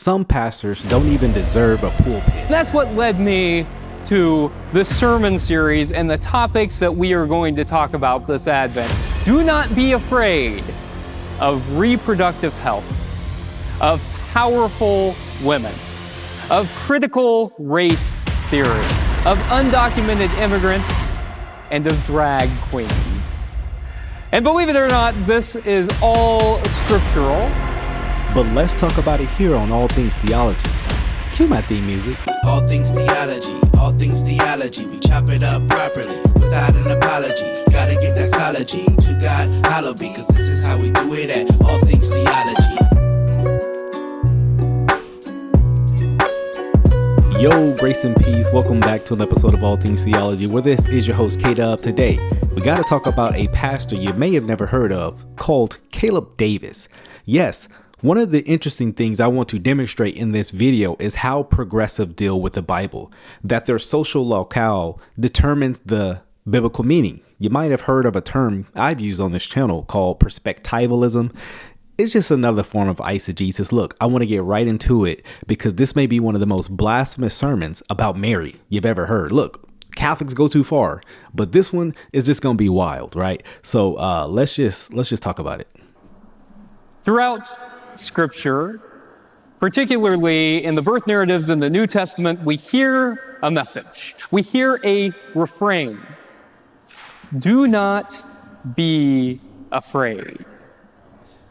some pastors don't even deserve a pulpit. That's what led me to this sermon series and the topics that we are going to talk about this Advent. Do not be afraid of reproductive health, of powerful women, of critical race theory, of undocumented immigrants, and of drag queens. And believe it or not, this is all scriptural. But let's talk about it here on All Things Theology. Cue my theme music. All things theology, all things theology. We chop it up properly without an apology. Gotta give that theology to God, hallowed be, cause this is how we do it at All Things Theology. Yo, grace and peace. Welcome back to an episode of All Things Theology, where this is your host, K-Dub. Today, we got to talk about a pastor you may have never heard of called Caleb Davis. Yes, one of the interesting things I want to demonstrate in this video is how progressive deal with the Bible, that their social locale determines the biblical meaning. You might have heard of a term I've used on this channel called perspectivalism. It's just another form of eisegesis. Look, I want to get right into it because this may be one of the most blasphemous sermons about Mary you've ever heard. Look, Catholics go too far, but this one is just going to be wild, right? So let's just talk about it. Throughout Scripture, particularly in the birth narratives in the New Testament, we hear a message. We hear a refrain. Do not be afraid.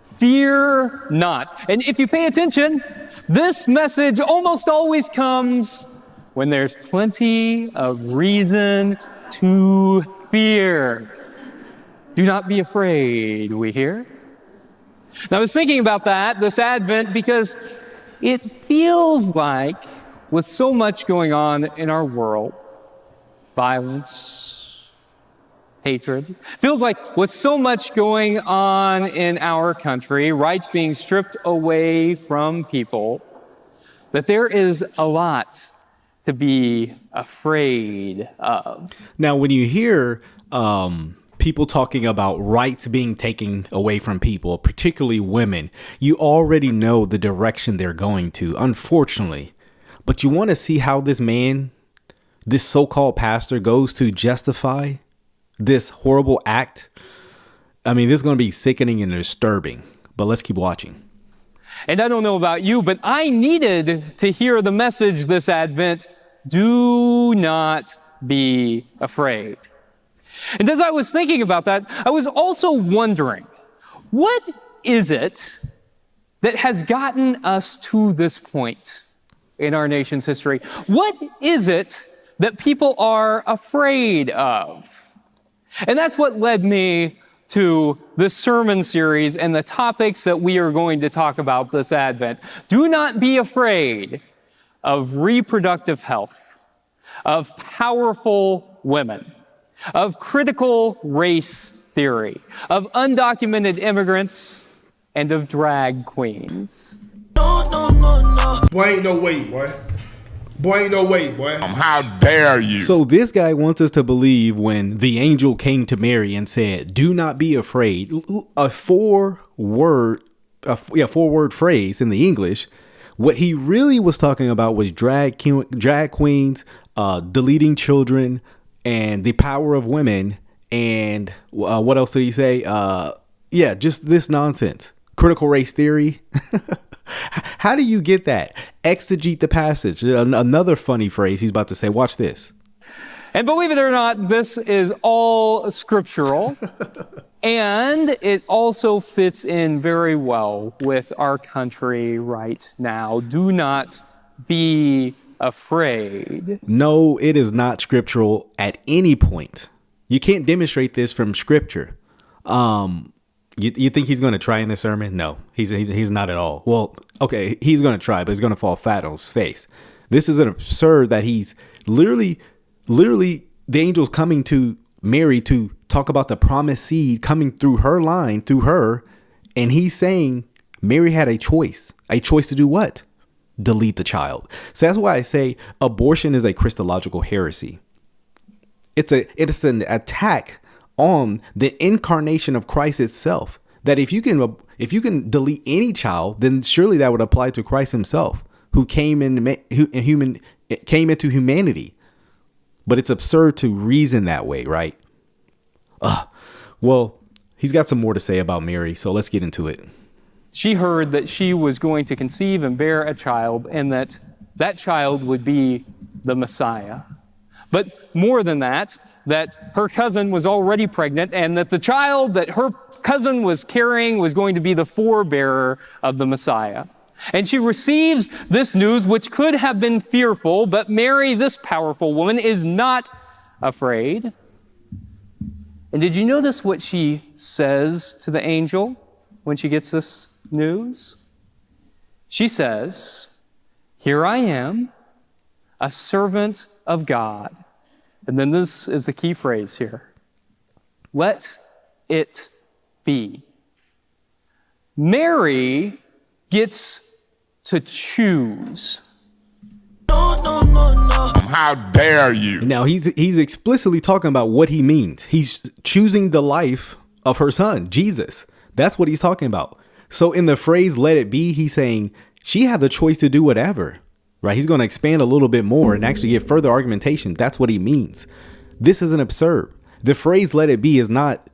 Fear not. And if you pay attention, this message almost always comes when there's plenty of reason to fear. Do not be afraid, we hear. Now, I was thinking about that this Advent because it feels like, with so much going on in our world, violence, hatred, feels like with so much going on in our country, rights being stripped away from people, that there is a lot to be afraid of. Now, when you hear people talking about rights being taken away from people, particularly women, you already know the direction they're going to, unfortunately. But you want to see how this man, this so-called pastor, goes to justify this horrible act. I mean, this is going to be sickening and disturbing, but let's keep watching. And I don't know about you, but I needed to hear the message this Advent, do not be afraid. And as I was thinking about that, I was also wondering, what is it that has gotten us to this point in our nation's history? What is it that people are afraid of? And that's what led me to this sermon series and the topics that we are going to talk about this Advent. Do not be afraid of reproductive health, of powerful women, of critical race theory, of undocumented immigrants, and of drag queens. No. Boy, ain't no way, boy. Boy, ain't no way, boy. How dare you? So this guy wants us to believe when the angel came to Mary and said, do not be afraid, a four-word phrase in the English. What he really was talking about was drag queens, deleting children, and the power of women. And what else did he say? Just this nonsense. Critical race theory. How do you get that? Exegete the passage. Another funny phrase he's about to say. Watch this. And believe it or not, this is all scriptural. And it also fits in very well with our country right now. Do not be afraid. No, it is not scriptural at any point. You can't demonstrate this from scripture. You think he's going to try in this sermon? No, he's not at all. Well, okay, he's going to try, but he's going to fall flat on his face. This is an absurd that he's literally the angel's coming to Mary to talk about the promised seed coming through her line, through her. And he's saying Mary had a choice to do what? Delete the child. So that's why I say abortion is a Christological heresy. It's an attack on the incarnation of Christ itself. That if you can If you can delete any child, then surely that would apply to Christ himself, who came into humanity. But it's absurd to reason that way, right? Well, he's got some more to say about Mary, so let's get into it. She heard that she was going to conceive and bear a child, and that that child would be the Messiah. But more than that her cousin was already pregnant, and that the child that her cousin was carrying was going to be the forebearer of the Messiah. And she receives this news, which could have been fearful, but Mary, this powerful woman, is not afraid. And did you notice what she says to the angel when she gets this news? She says, "Here I am, a servant of God." And then this is the key phrase here. Let it be. Mary gets to choose. How dare you? Now he's explicitly talking about what he means. He's choosing the life of her son, Jesus. That's what he's talking about. So in the phrase "let it be," he's saying she had the choice to do whatever, right? He's going to expand a little bit more and actually give further argumentation. That's what he means. This isn't absurd. The phrase "let it be" is not,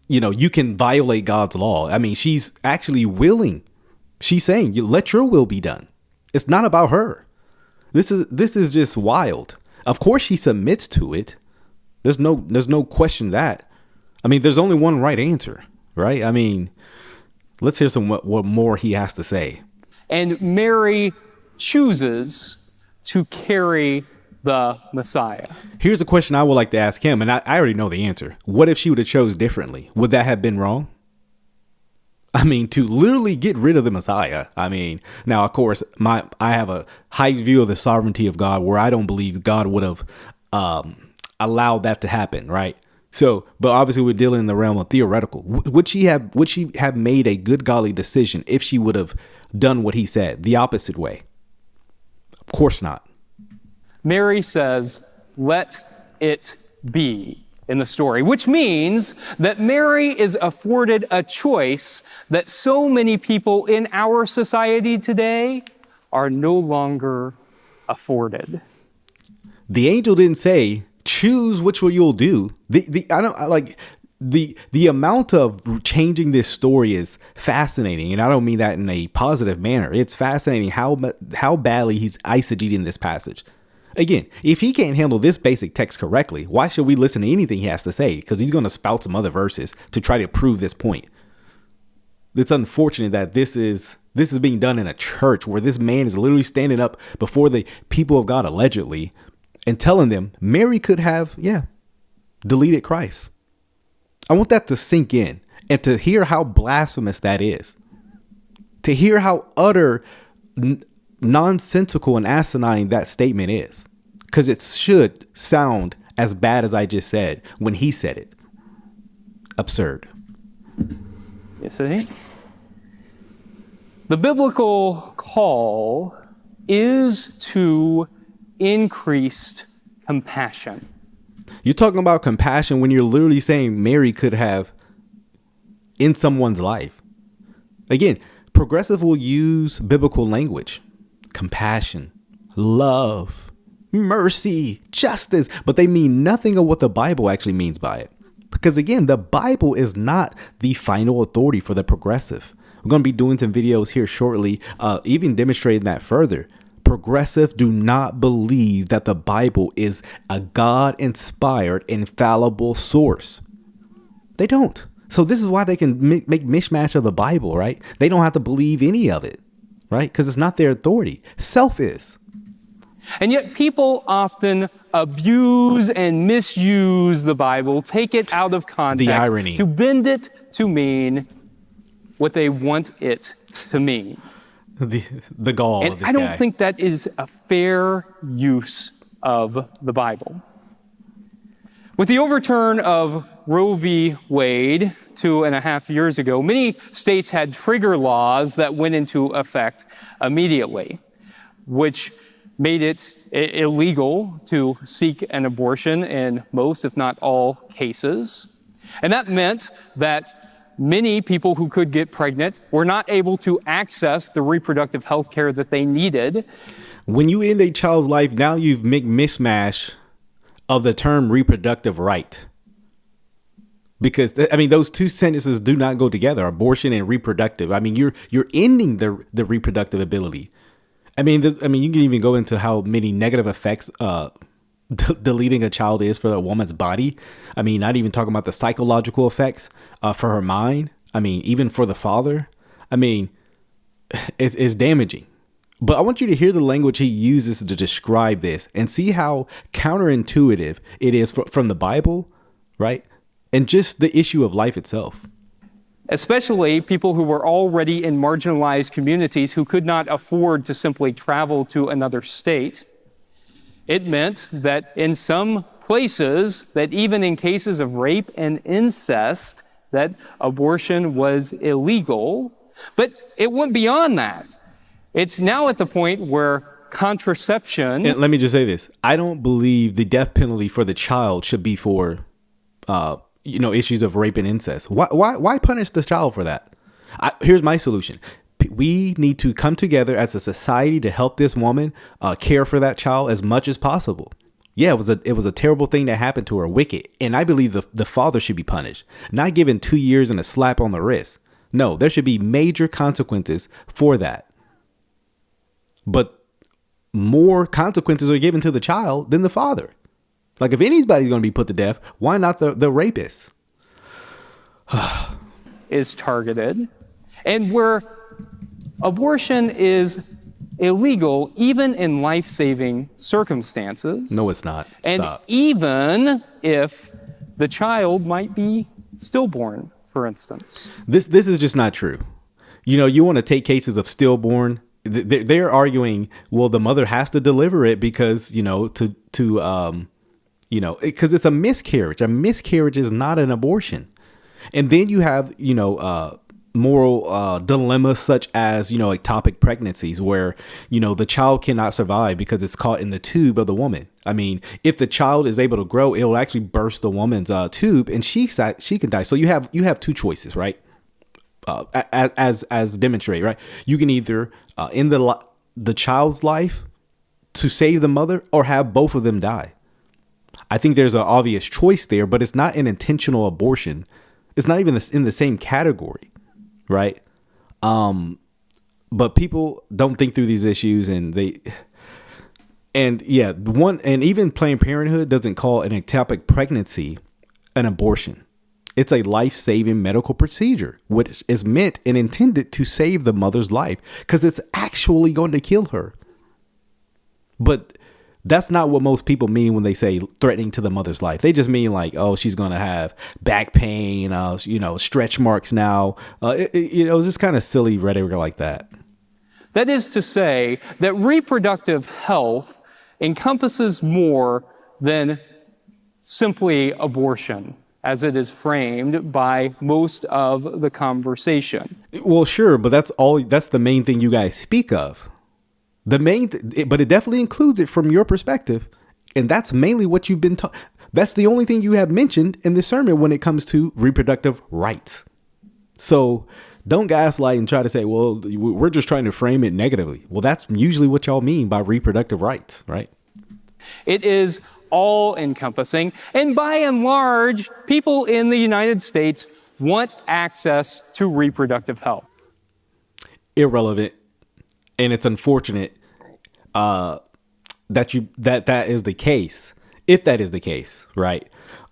you can violate God's law. I mean, she's actually willing. She's saying, let your will be done. It's not about her. This is just wild. Of course she submits to it. There's no question that. I mean, there's only one right answer, right? I mean, let's hear what more he has to say. And Mary chooses to carry the Messiah. Here's a question I would like to ask him, and I already know the answer. What if she would have chose differently? Would that have been wrong? I mean, to literally get rid of the Messiah. I mean, now, of course, I have a high view of the sovereignty of God where I don't believe God would have allowed that to happen, right? So, but obviously we're dealing in the realm of theoretical. Would she have made a good godly decision if she would have done what he said, the opposite way? Of course not. Mary says, "Let it be," in the story, which means that Mary is afforded a choice that so many people in our society today are no longer afforded. The angel didn't say, choose which one you'll do. The amount of changing this story is fascinating, and I don't mean that in a positive manner. It's fascinating how badly he's eisegeting this passage. Again, if he can't handle this basic text correctly, why should we listen to anything he has to say? Because he's going to spout some other verses to try to prove this point. It's unfortunate that this is being done in a church where this man is literally standing up before the people of God, allegedly, and telling them Mary could have, deleted Christ. I want that to sink in and to hear how blasphemous that is. To hear how utter nonsensical and asinine that statement is, because it should sound as bad as I just said when he said it. Absurd. You see? The biblical call is to increased compassion. You're talking about compassion when you're literally saying Mary could have in someone's life. Again, progressive will use biblical language. Compassion, love, mercy, justice, but they mean nothing of what the Bible actually means by it. Because again, the Bible is not the final authority for the progressive. We're going to be doing some videos here shortly, even demonstrating that further. Progressive do not believe that the Bible is a God-inspired, infallible source. They don't. So this is why they can make mishmash of the Bible, right? They don't have to believe any of it. Right? Because it's not their authority. Self is. And yet people often abuse and misuse the Bible, take it out of context, the irony, to bend it to mean what they want it to mean. The gall and of this I don't guy. think that is a fair use of the Bible. With the overturn of Roe v. Wade 2.5 years ago, many states had trigger laws that went into effect immediately, which made it illegal to seek an abortion in most, if not all, cases. And that meant that many people who could get pregnant were not able to access the reproductive health care that they needed. When you end a child's life, now you've made mismatch of the term reproductive right. Because those two sentences do not go together, abortion and reproductive. You're ending the reproductive ability. You can even go into how many negative effects deleting a child is for a woman's body. Not even talking about the psychological effects for her mind. Even for the father. It's damaging. But I want you to hear the language he uses to describe this and see how counterintuitive it is from the Bible, right? And just the issue of life itself. Especially people who were already in marginalized communities who could not afford to simply travel to another state. It meant that in some places, that even in cases of rape and incest, that abortion was illegal. But it went beyond that. It's now at the point where contraception... And let me just say this. I don't believe the death penalty for the child should be for, issues of rape and incest. Why punish the child for that? Here's my solution. We need to come together as a society to help this woman care for that child as much as possible. Yeah, it was a terrible thing that happened to her, wicked. And I believe the father should be punished, not given 2 years and a slap on the wrist. No, there should be major consequences for that. But more consequences are given to the child than the father. Like, if anybody's going to be put to death, why not the rapist? Is targeted, and where abortion is illegal even in life-saving circumstances. No, it's not. Stop. And even if the child might be stillborn, for instance. This is just not true. You want to take cases of stillborn. They're arguing, well, the mother has to deliver it because, because it's a miscarriage. A miscarriage is not an abortion. And then you have, moral dilemmas such as, ectopic pregnancies where, the child cannot survive because it's caught in the tube of the woman. If the child is able to grow, it will actually burst the woman's tube and she can die. So you have two choices, right? As demonstrated, right? You can either end the child's life to save the mother or have both of them die. I think there's an obvious choice there, but it's not an intentional abortion. It's not even in the same category, right? But people don't think through these issues, and even Planned Parenthood doesn't call an ectopic pregnancy an abortion. It's a life-saving medical procedure, which is meant and intended to save the mother's life because it's actually going to kill her. But that's not what most people mean when they say threatening to the mother's life. They just mean like, oh, she's going to have back pain, stretch marks now. Just kind of silly rhetoric like that. That is to say that reproductive health encompasses more than simply abortion, as it is framed by most of the conversation. Well, sure, but that's the main thing you guys speak of. But it definitely includes it from your perspective. And that's mainly what you've been taught. That's the only thing you have mentioned in this sermon when it comes to reproductive rights. So don't gaslight and try to say, well, we're just trying to frame it negatively. Well, that's usually what y'all mean by reproductive rights, right? It is all encompassing. And by and large, people in the United States want access to reproductive health. Irrelevant. And it's unfortunate that is the case, if that is the case, right?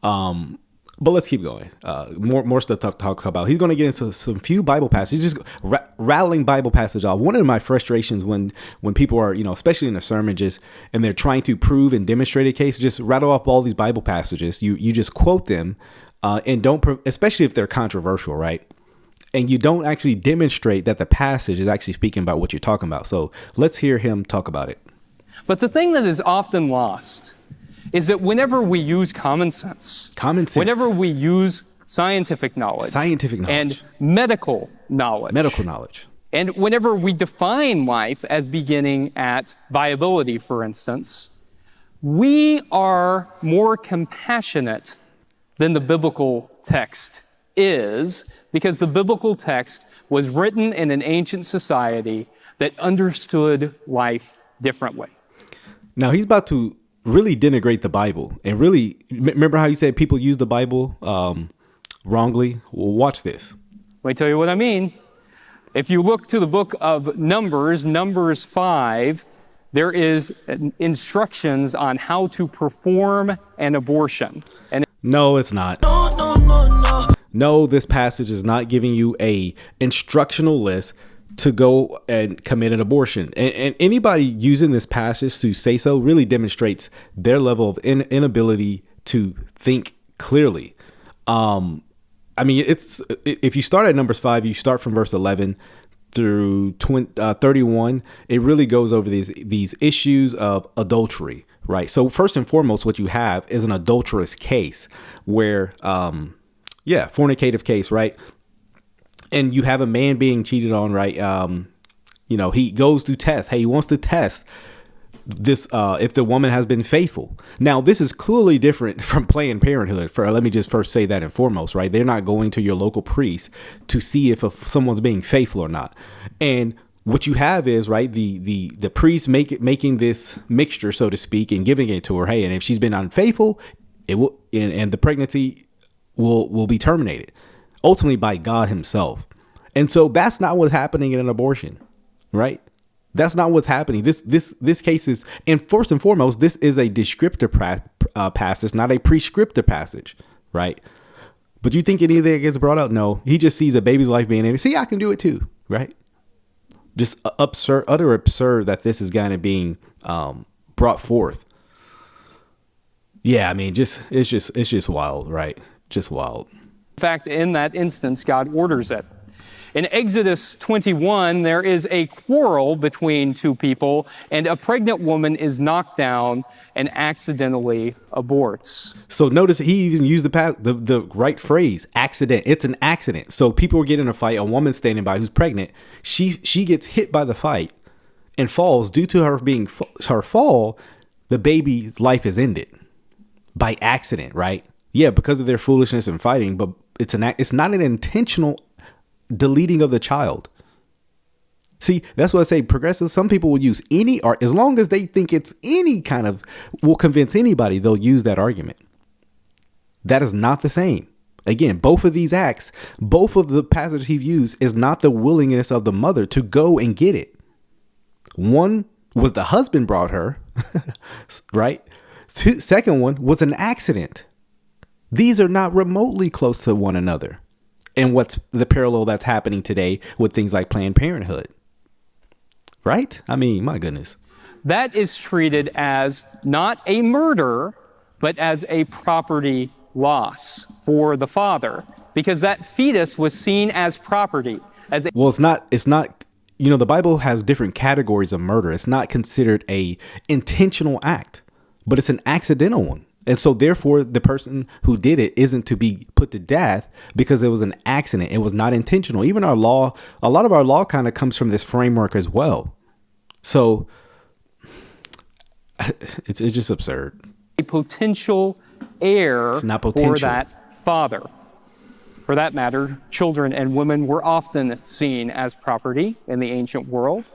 But let's keep going. More stuff to talk about. He's going to get into some few Bible passages, just rattling Bible passages off. One of my frustrations when people are, especially in the sermons, and they're trying to prove and demonstrate a case, just rattle off all these Bible passages. You just quote them and don't, especially if they're controversial, right? And you don't actually demonstrate that the passage is actually speaking about what you're talking about. So let's hear him talk about it. But the thing that is often lost is that whenever we use common sense, whenever we use scientific knowledge, and medical knowledge, and whenever we define life as beginning at viability, for instance, we are more compassionate than the biblical text is because the biblical text was written in an ancient society that understood life differently. Now he's about to really denigrate the Bible and really remember how you said people use the Bible wrongly? Well, watch this. Let me tell you what I mean. If you look to the book of Numbers 5, there is instructions on how to perform an abortion. And no, it's not. No, this passage is not giving you a instructional list to go and commit an abortion. And anybody using this passage to say so really demonstrates their level of inability to think clearly. I mean, if you start at Numbers 5, you start from verse 11 through 31. It really goes over these issues of adultery, right? So first and foremost, what you have is an adulterous case where, fornicative case, right? And you have a man being cheated on, right? He goes to test. Hey, he wants to test this if the woman has been faithful. Now, this is clearly different from Planned Parenthood. Let me just first say that and foremost, right? They're not going to your local priest to see if someone's being faithful or not. And what you have is, right, the priest making this mixture, so to speak, and giving it to her. Hey, and if she's been unfaithful, it will, and the pregnancy will be terminated, ultimately by God himself. And so that's not what's happening in an abortion, right? That's not what's happening. This case is, and first and foremost, this is a descriptive passage, not a prescriptive passage, right? But you think any of that gets brought out? No, he just sees a baby's life being in it. See, I can do it too, right? Just utter absurd that this is kind of being brought forth. Yeah, I mean, it's just wild, right? Just wild. in fact, in that instance, God orders it. In Exodus 21, there is a quarrel between two people, and a pregnant woman is knocked down and accidentally aborts. So notice he even used the right phrase, accident. It's an accident. So people were getting in a fight, a woman standing by who's pregnant. She gets hit by the fight and falls. Due to her fall, the baby's life is ended by accident, right? Yeah, because of their foolishness and fighting, but it's not an intentional deleting of the child. See, that's what I say. Progressive, some people will use any art as long as they think it's any kind of will convince anybody, they'll use that argument. That is not the same. Again, both of these acts, both of the passages he used is not the willingness of the mother to go and get it. One was the husband brought her, right? Second one was an accident. These are not remotely close to one another. And what's the parallel that's happening today with things like Planned Parenthood, right? I mean, my goodness. That is treated as not a murder, but as a property loss for the father, because that fetus was seen as property. Well, it's not, the Bible has different categories of murder. It's not considered a intentional act, but it's an accidental one. And so therefore, the person who did it isn't to be put to death because it was an accident. It was not intentional. Even our law, a lot of our law kind of comes from this framework as well. So it's just absurd. A potential heir for that father. For that matter, children and women were often seen as property in the ancient world.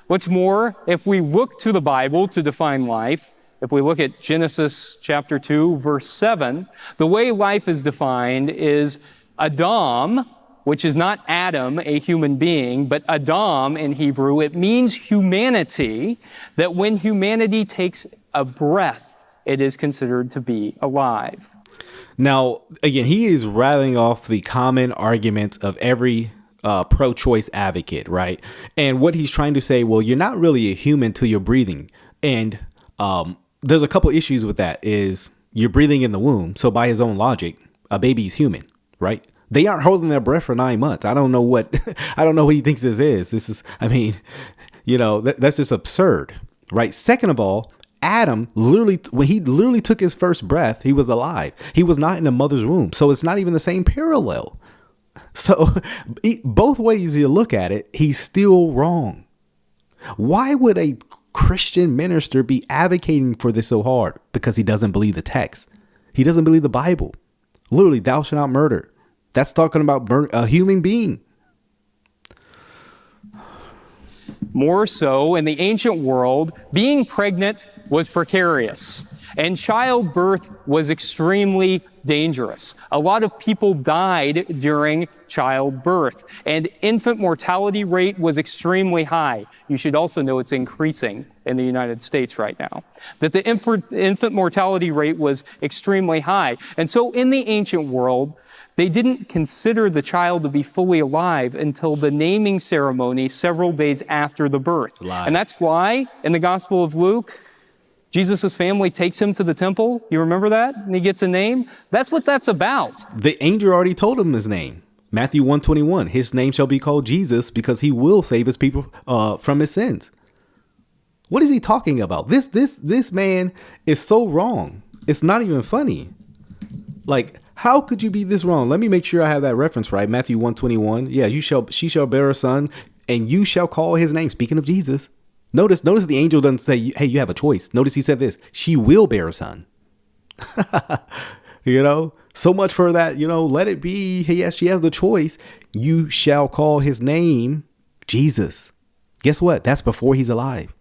What's more, if we look to the Bible to define life, if we look at Genesis chapter 2, verse 7, the way life is defined is Adam, which is not Adam, a human being, but Adam in Hebrew. It means humanity, that when humanity takes a breath, it is considered to be alive. Now, again, he is rattling off the common arguments of every pro-choice advocate, right? And what he's trying to say, well, you're not really a human till you're breathing. And there's a couple issues with that is you're breathing in the womb. So by his own logic, a baby's human, right? They aren't holding their breath for 9 months. I don't know what he thinks this is. That's just absurd, right? Second of all, Adam when he literally took his first breath, he was alive. He was not in a mother's womb. So it's not even the same parallel. So both ways you look at it, he's still wrong. Why would a Christian minister be advocating for this so hard? Because he doesn't believe the text. He doesn't believe the Bible. Literally, thou shalt not murder. That's talking about a human being. More so, in the ancient world, being pregnant was precarious, and childbirth was extremely dangerous. A lot of people died during childbirth, and infant mortality rate was extremely high. You should also know it's increasing in the United States right now, that the infant mortality rate was extremely high. And so in the ancient world, they didn't consider the child to be fully alive until the naming ceremony several days after the birth. Lies. And that's why in the Gospel of Luke, Jesus' family takes him to the temple. You remember that? And he gets a name. That's what that's about. The angel already told him his name. Matthew 1:21. His name shall be called Jesus because he will save his people from his sins. What is he talking about? This man is so wrong. It's not even funny. Like, how could you be this wrong? Let me make sure I have that reference right. Matthew 1:21. Yeah, she shall bear a son, and you shall call his name. Speaking of Jesus. Notice the angel doesn't say, hey, you have a choice. Notice he said this, she will bear a son. So much for that, let it be. Yes, she has the choice. You shall call his name Jesus. Guess what? That's before he's alive.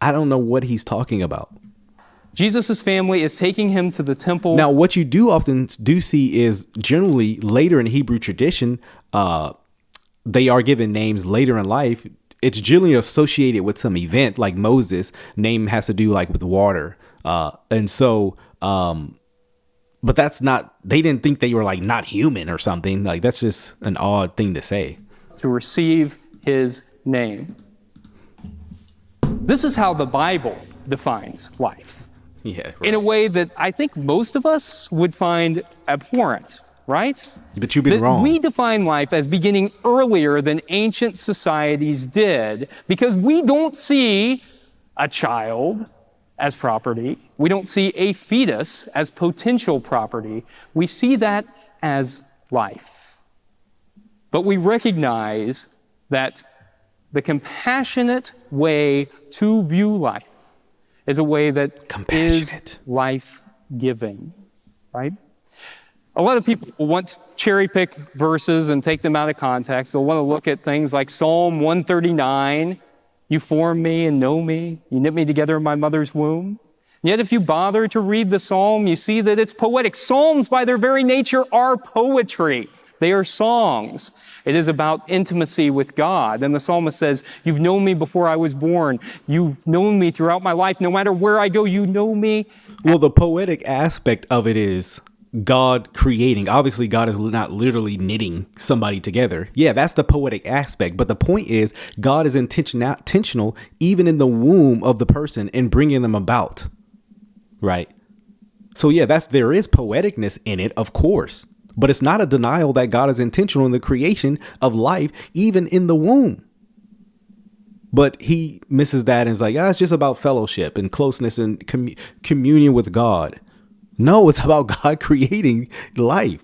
I don't know what he's talking about. Jesus' family is taking him to the temple. Now, what you do often do see is generally later in Hebrew tradition, they are given names later in life. It's generally associated with some event like Moses. Name has to do like with water. But that's not, they didn't think they were like not human or something. Like that's just an odd thing to say. To receive his name. This is how the Bible defines life. Yeah. Right. In a way that I think most of us would find abhorrent, right? But you've been wrong. We define life as beginning earlier than ancient societies did because we don't see a child as property. We don't see a fetus as potential property. We see that as life. But we recognize that the compassionate way to view life is a way that is life-giving, right? A lot of people want to cherry pick verses and take them out of context. They'll want to look at things like Psalm 139, you formed me and know me, you knit me together in my mother's womb. Yet if you bother to read the psalm, you see that it's poetic. Psalms by their very nature are poetry. They are songs. It is about intimacy with God. And the psalmist says, you've known me before I was born. You've known me throughout my life. No matter where I go, you know me. Well, the poetic aspect of it is God creating. Obviously, God is not literally knitting somebody together. Yeah, that's the poetic aspect. But the point is, God is intentional even in the womb of the person and bringing them about. Right? So yeah, there is poeticness in it, of course. But it's not a denial that God is intentional in the creation of life, even in the womb. But he misses that and is like, it's just about fellowship and closeness and communion with God. No, it's about God creating life.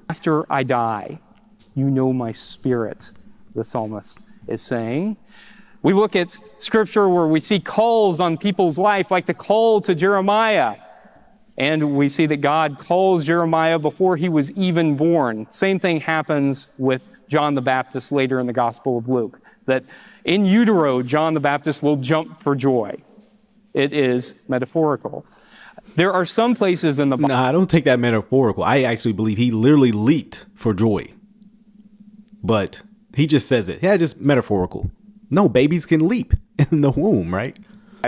After I die, you know my spirit, the psalmist is saying. We look at scripture where we see calls on people's life, like the call to Jeremiah. And we see that God calls Jeremiah before he was even born. Same thing happens with John the Baptist later in the Gospel of Luke, that in utero, John the Baptist will jump for joy. It is metaphorical. There are some places in the Bible. No, I don't take that metaphorical. I actually believe he literally leaped for joy. But he just says it. Yeah, just metaphorical. No, babies can leap in the womb, right?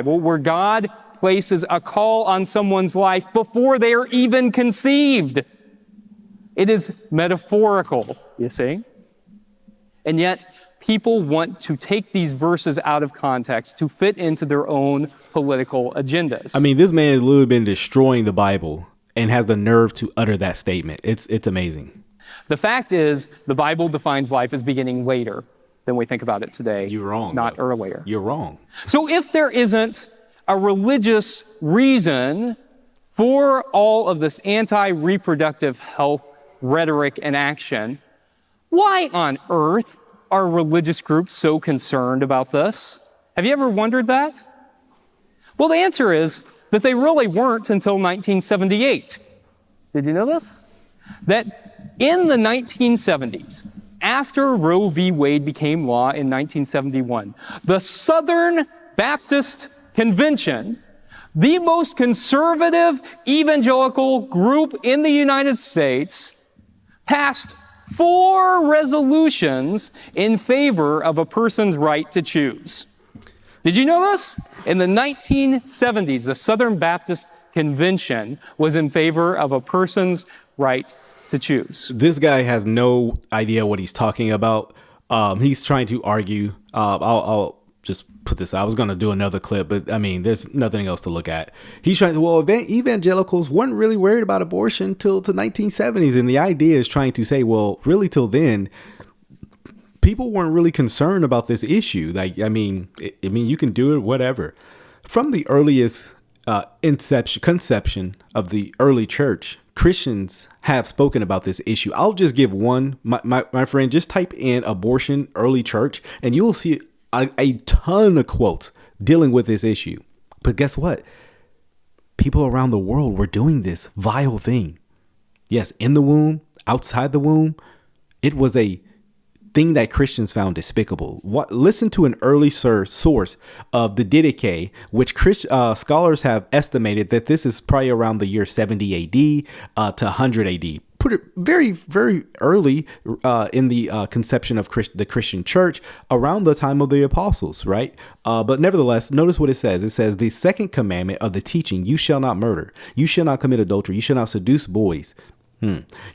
Where God places a call on someone's life before they are even conceived. It is metaphorical, you see? And yet, people want to take these verses out of context to fit into their own political agendas. I mean, this man has literally been destroying the Bible and has the nerve to utter that statement. It's amazing. The fact is, the Bible defines life as beginning later than we think about it today. You're wrong. Not earlier. You're wrong. So if there isn't a religious reason for all of this anti-reproductive health rhetoric and action, why on earth are religious groups so concerned about this? Have you ever wondered that? Well, the answer is that they really weren't until 1978. Did you know this? That in the 1970s, after Roe v. Wade became law in 1971, the Southern Baptist Convention, the most conservative evangelical group in the United States, passed 4 resolutions in favor of a person's right to choose. Did you know this? In the 1970s, the Southern Baptist Convention was in favor of a person's right to choose. This guy has no idea what he's talking about. He's trying to argue. I'll just put this. I was going to do another clip, but I mean, there's nothing else to look at. He's trying to, well, evangelicals weren't really worried about abortion till the 1970s. And the idea is trying to say, well, really till then, people weren't really concerned about this issue. Like, I mean, you can do it, whatever. From the earliest conception of the early church, Christians have spoken about this issue. I'll just give one. My friend, just type in abortion early church and you'll see a ton of quotes dealing with this issue. But guess what? People around the world were doing this vile thing. Yes, in the womb, outside the womb. It was a thing that Christians found despicable. Listen to an early source of the Didache, which scholars have estimated that this is probably around the year 70 AD to 100 AD. Put it very, very early in the conception of the Christian church, around the time of the apostles, right? But nevertheless, notice what it says. It says the second commandment of the teaching, you shall not murder, you shall not commit adultery, you shall not seduce boys.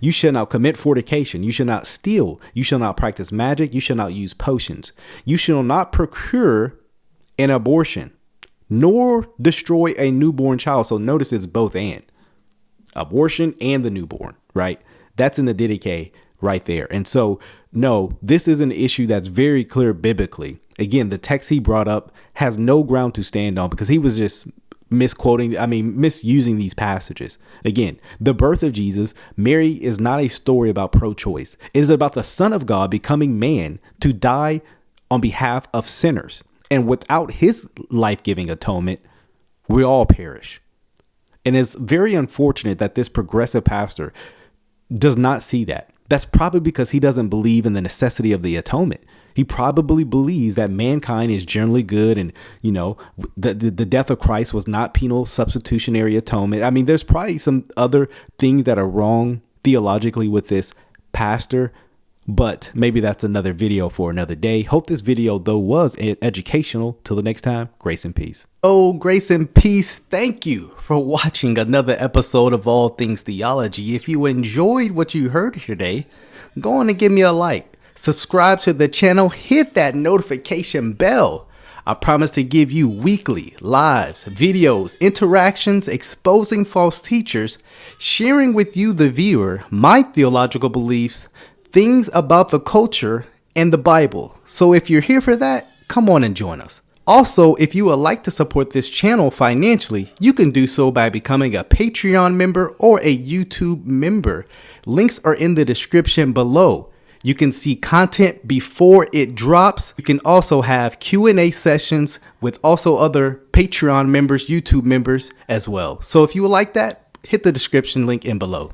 You shall not commit fornication. You shall not steal. You shall not practice magic. You shall not use potions. You shall not procure an abortion, nor destroy a newborn child. So notice it's both and. Abortion and the newborn, right? That's in the Didache right there. And so, no, this is an issue that's very clear biblically. Again, the text he brought up has no ground to stand on because he was just misusing these passages. Again, the birth of Jesus, Mary, is not a story about pro-choice. It is about the Son of God becoming man to die on behalf of sinners. And without his life-giving atonement, we all perish. And it's very unfortunate that this progressive pastor does not see that. That's probably because he doesn't believe in the necessity of the atonement. He probably believes that mankind is generally good. And, you know, the death of Christ was not penal substitutionary atonement. I mean, there's probably some other things that are wrong theologically with this pastor, but maybe that's another video for another day. Hope this video, though, was educational. Till the next time, grace and peace. Oh, grace and peace. Thank you for watching another episode of All Things Theology. If you enjoyed what you heard today, go on and give me a like. Subscribe to the channel, hit that notification bell. I promise to give you weekly lives, videos, interactions, exposing false teachers, sharing with you, the viewer, my theological beliefs, things about the culture, and the Bible. So if you're here for that, come on and join us. Also, if you would like to support this channel financially, you can do so by becoming a Patreon member or a YouTube member. Links are in the description below. You can see content before it drops. You can also have Q&A sessions with also other Patreon members, YouTube members as well. So if you would like that, hit the description link in below.